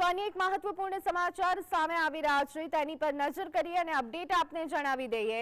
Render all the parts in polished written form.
તો અન્ય એક મહત્વપૂર્ણ સમાચાર સામે આવી રહ્યા છે તેની પર નજર કરીએ અને અપડેટ આપને જણાવી દઈએ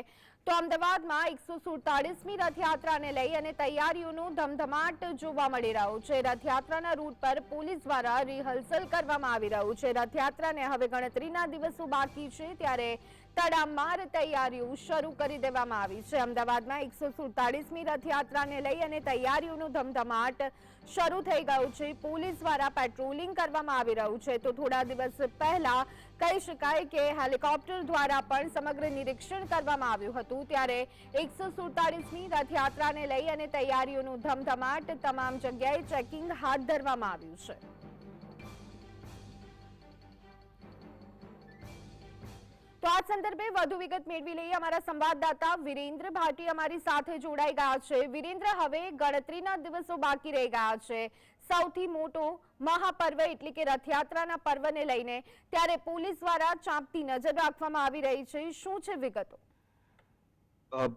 તો અમદાવાદમાં 147મી રથયાત્રાને લઈ અને તૈયારીઓનું ધમધમાટ જોવા મળી રહ્યું છે। રથયાત્રાના રૂટ પર પોલીસ દ્વારા રિહર્સલ કરવામાં આવી રહ્યું છે। રથયાત્રાને હવે ગણતરીના દિવસો બાકી છે ત્યારે તડામાર તૈયારીઓ શરૂ કરી દેવામાં આવી છે। અમદાવાદમાં 147મી રથયાત્રાને લઈ અને તૈયારીઓનું ધમધમાટ શરૂ થઈ ગયું છે। પોલીસ દ્વારા પેટ્રોલિંગ કરવામાં આવી રહ્યું છે તો થોડા દિવસ પહેલા કહી શકાય કે હેલિકોપ્ટર દ્વારા પણ સમગ્ર નિરીક્ષણ કરવામાં આવ્યું હતું ત્યારે 147મી રથયાત્રાને લઈ અને તૈયારીઓનું ધમધમાટ તમામ જગ્યાએ ચેકિંગ હાથ ધરવામાં આવ્યું છે। તો આ સંદર્ભે વધુ વિગત મેળવી લઈએ। અમારા સંવાદદાતા વિરેન્દ્ર ભાટી અમારી સાથે જોડાઈ ગયા છે। વિરેન્દ્ર, હવે ગણતરીના દિવસો બાકી રહી ગયા છે સૌથી મોટો મહાપર્વ એટલે કે રથયાત્રાના પર્વને લઈને, ત્યારે પોલીસ દ્વારા ચાંપતી નજર રાખવામાં આવી રહી છે, શું છે વિગતો?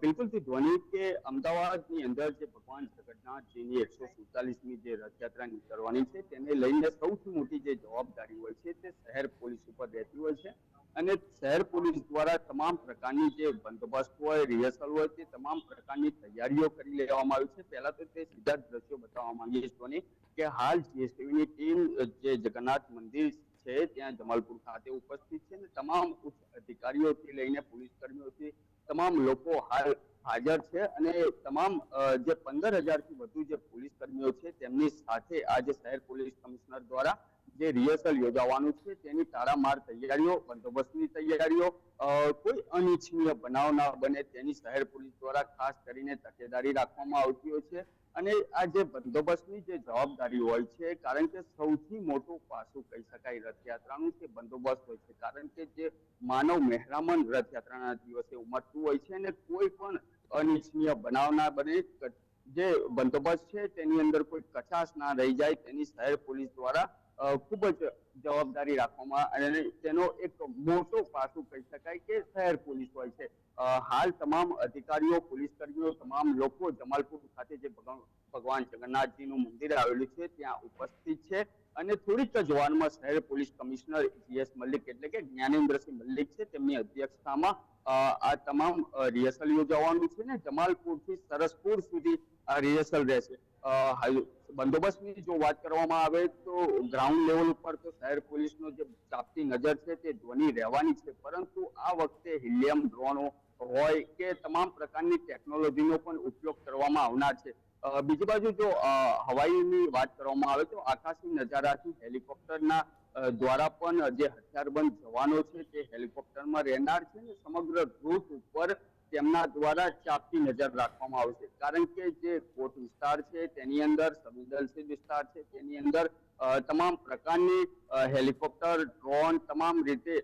બિલકુલથી ધ્વનિ કે અમદાવાદની અંદર જે ભગવાન જગન્નાથજીની 147મી જે રથયાત્રા નીકળવાની છે તેને લઈને સૌથી મોટી જે જવાબદારી હોય છે તે શહેર પોલીસ ઉપર રહેતી હોય છે અને શહેર પોલીસ દ્વારા તમામ પ્રકારની જે બંદોબસ્ત હોય, રિહર્સલ હોય તે તમામ પ્રકારની તૈયારીઓ કરી લેવામાં આવી છે। પહેલા તો તે સીધા દ્રશ્યો બતાવવા માંગીએ છીએ કે હાલ જીએસટીવીની ટીમ જે જગન્નાથ મંદિર છે ત્યાં જમાલપુર ખાતે ઉપસ્થિત છે અને તમામ ઉચ્ચ અધિકારીઓથી લઈને પોલીસ કર્મીઓથી તમામ લોકો હાલ હાજર છે અને તમામ જે 15,000થી વધુ જે પોલીસ કર્મીઓ છે તેમની સાથે આજે શહેર પોલીસ કમિશનર દ્વારા જે રિહર્સલ યોજાવાનું છે તેની તાળામાર તૈયારીઓ, બંદોબસ્તની તૈયારીઓ, કોઈ અનિચ્છનીય બનાવ ના બને તેની શહેર પોલીસ દ્વારા ખાસ કરીને તકેદારી રાખવામાં આવતી હોય છે અને આ જે બંદોબસ્તની જે જવાબદારી હોય છે, કારણ કે સૌથી મોટું પાસું કહી શકાય રથયાત્રાનું તે બંદોબસ્ત હોય છે, કારણ કે જે માનવ મહેરામણ રથયાત્રાના દિવસે ઉમટતું હોય છે અને કોઈ પણ અનિચ્છનીય બનાવ ના બને, જે બંદોબસ્ત છે તેની અંદર કોઈ કચાશ ના રહી જાય તેની શહેર પોલીસ દ્વારા ખૂબ જ જવાબદારી રાખવામાં અને તેનો એક મોટો પાસું કહી શકાય કે શહેર પોલીસ હોય છે। હાલ તમામ અધિકારીઓ, પોલીસ કર્મીઓ, તમામ લોકો જમાલપુર ખાતે જે ભગવાન જગન્નાથજીનું મંદિર આવેલું છે ત્યાં ઉપસ્થિત છે અને થોડીક જ વારમાં શહેર પોલીસ કમિશનર જીએસ મલ્લિક એટલે કે જ્ઞાનેન્દ્રસિંહ મલ્લિક છે તેમની અધ્યક્ષતામાં આ તમામ રિહર્સલ યોજાવાનું છે ને જમાલપુરથી સરસપુર સુધી આ રિહર્સલ રહેશે। બંદોબસ્તની જો વાત કરવામાં આવે તો ગ્રાઉન્ડ લેવલ ઉપર તો શહેર પોલીસનો જે ચાંપતી નજર છે તે ધ્વનિ રહેવાની છે, પરંતુ આ વખતે હિલિયમ ડ્રોનો હોય કે તમામ પ્રકારની ટેકનોલોજીનો પણ ઉપયોગ કરવામાં આવનાર છે। બીજી બાજુ જો હવાઈની વાત કરવામાં આવે તો આકાશી નજારાથી હેલિકોપ્ટરના દ્વારા પણ જે હથિયારબંધ જવાનો છે તે હેલિકોપ્ટરમાં રહેનાર છે અને સમગ્ર રૂટ ઉપર તેમના દ્વારા ચાંપતી નજર રાખવામાં આવશે, કારણ કે જે કોટ વિસ્તાર છે તેની અંદર, સંવેદનશીલ વિસ્તાર છે તેની અંદર તમામ પ્રકારની હેલિકોપ્ટર, ડ્રોન તમામ રીતે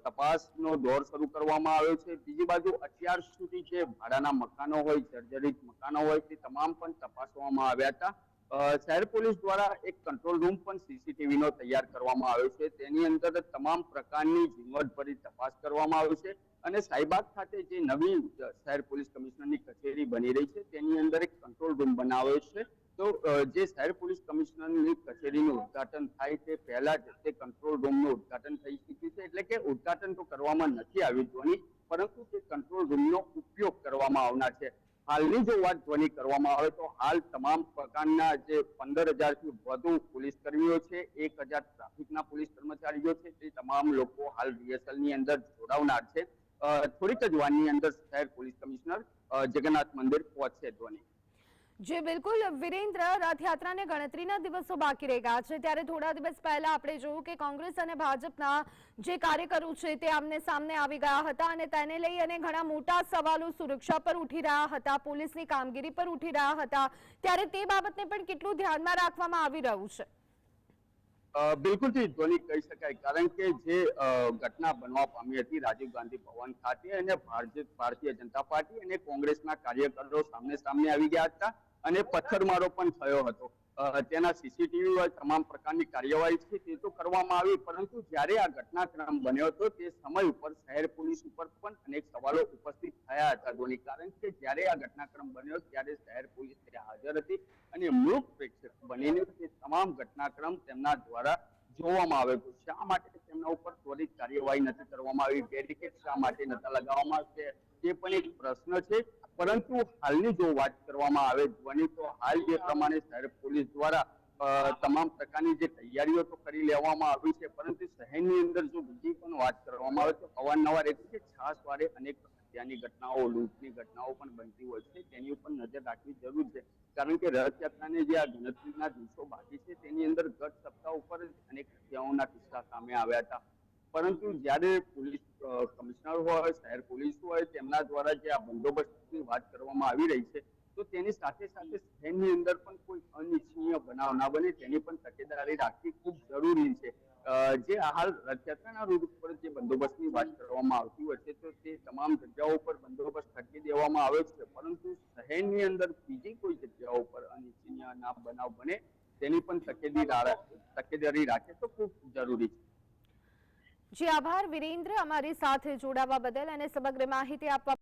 તપાસનો દોર શરૂ કરવામાં આવ્યો છે। બીજી બાજુ અત્યાર સુધી જે ભાડાના મકાનો હોય, જર્જરિત મકાનો હોય તે તમામ પણ તપાસવામાં આવ્યા હતા। શહેર પોલીસ દ્વારા એક કંટ્રોલ રૂમ પણ સીસીટીવીનો તૈયાર કરવામાં આવ્યો છે, તેની અંદર તમામ પ્રકારની ઝીણવટભરી તપાસ કરવામાં આવી છે અને સાઈબાગ ખાતે જે નવી શહેર પોલીસ કમિશનરની કચેરી બની રહી છે તેની અંદર એક કંટ્રોલ રૂમ બનાવ્યો છે। તો જે શહેર પોલીસ કમિશનરની કચેરીનું ઉદઘાટન થાય તે પહેલા જ તે કંટ્રોલ રૂમનું ઉદઘાટન થઈ ચૂક્યું છે, એટલે કે ઉદઘાટન તો કરવામાં નથી આવ્યું ધ્વનિ, પરંતુ તે કંટ્રોલ રૂમનો ઉપયોગ કરવામાં આવનાર છે। હાલની જો વાત ધ્વનિ કરવામાં આવે તો હાલ તમામ પ્રકારના જે 15,000થી વધુ પોલીસ કર્મીઓ છે, 1,000 ટ્રાફિકના પોલીસ કર્મચારીઓ છે તે તમામ લોકો હાલ રિહર્સલની અંદર જોડાવનાર છે। થોડીક જ વારની અંદર શહેર પોલીસ કમિશનર જગન્નાથ મંદિર પહોંચશે ધ્વનિ। જી બિલકુલ વિરેન્દ્ર, રથયાત્રાને ગણતરીના દિવસો બાકી રહી ગયા છે ત્યારે થોડા દિવસ પહેલા આપણે જોયું કે કોંગ્રેસ અને ભાજપના જે કાર્યકરો છે તે આમને સામને આવી ગયા હતા અને તેને લઈ અને ઘણા મોટા સવાલો સુરક્ષા પર ઉઠી રહ્યા હતા, પોલીસની કામગીરી પર ઉઠી રહ્યા હતા, ત્યારે તે બાબતને પણ કેટલું ધ્યાનમાં રાખવામાં આવી રહ્યું છે? બિલકુલથી ધ્વનિ કહી શકાય, કારણ કે જે ઘટના બનવા પામી હતી રાજીવ ગાંધી ભવન ખાતે અને ભારતીય જનતા પાર્ટી અને કોંગ્રેસના કાર્યકરો સામને સામને આવી ગયા હતા અને પથ્થરમારો પણ થયો હતો। તેના સીસીટીવી તમામ પ્રકારની કાર્યવાહી છે તે તો કરવામાં આવી, પરંતુ જ્યારે આ ઘટનાક્રમ બન્યો હતો તે સમય ઉપર શહેર પોલીસ ઉપર પણ અનેક સવાલો ઉપસ્થિત થયા હતા ધ્વનિ, કારણ કે જ્યારે આ ઘટનાક્રમ બન્યો ત્યારે શહેર પોલીસ ત્યાં હાજર હતી અને મૂક પ્રેક્ષક બનીને તે તમામ ઘટનાક્રમ તેમના દ્વારા જોવામાં આવે તો શા માટે તેમના ઉપર ત્વરિત કાર્યવાહી નથી કરવામાં આવી, બેરિકેડ શા માટે નતા લગાવવામાં આવે તે પણ એક પ્રશ્ન છે. પરંતુ હાલની જો વાત કરવામાં આવે ધ્વની, તો હાલ જે પ્રમાણે શહેર પોલીસ દ્વારા તમામ પ્રકારની જે તૈયારીઓ તો કરી લેવામાં આવી છે, પરંતુ શહેરની અંદર જો બીજી પણ વાત કરવામાં આવે તો અવારનવાર એટલે કે છાસવારે અનેક હત્યાની ઘટનાઓ, લૂંટની ઘટનાઓ પણ બનતી હોય છે. તેની ઉપર નજર રાખવી જરૂર છે, કારણ કે રથયાત્રાને જે આ ગણતરીના દિવસો બાકી છે તેની અંદર ગત સપ્તાહ ઉપર જ અનેક હત્યાઓના કિસ્સા સામે આવ્યા હતા. પરંતુ જ્યારે પોલીસ કમિશનર હોય, શહેર પોલીસ હોય, તેમના દ્વારા જે આ બંદોબસ્તની વાત કરવામાં આવી રહી છે, તો તેની સાથે સાથે શહેરની અંદર પણ કોઈ અનિચ્છનીય બનાવ ના બને તેની પણ તકેદારી રાખવી ખૂબ જરૂરી છે. જે હાલ રથયાત્રાના રૂટ ઉપર જે બંદોબસ્તની વાત કરવામાં આવતી હોય છે, તો તે તમામ જગ્યાઓ પર બંદોબસ્ત ખડકી દેવામાં આવે છે, પરંતુ શહેરની અંદર બીજી કોઈ જગ્યાઓ પર અનિચ્છનીય ના બનાવ બને તેની પણ તકેદારી રાખે તો ખૂબ જરૂરી છે. જી આભાર વિરેન્દ્ર, અમારી સાથે જોડાવા બદલ અને સમગ્ર માહિતી આપવા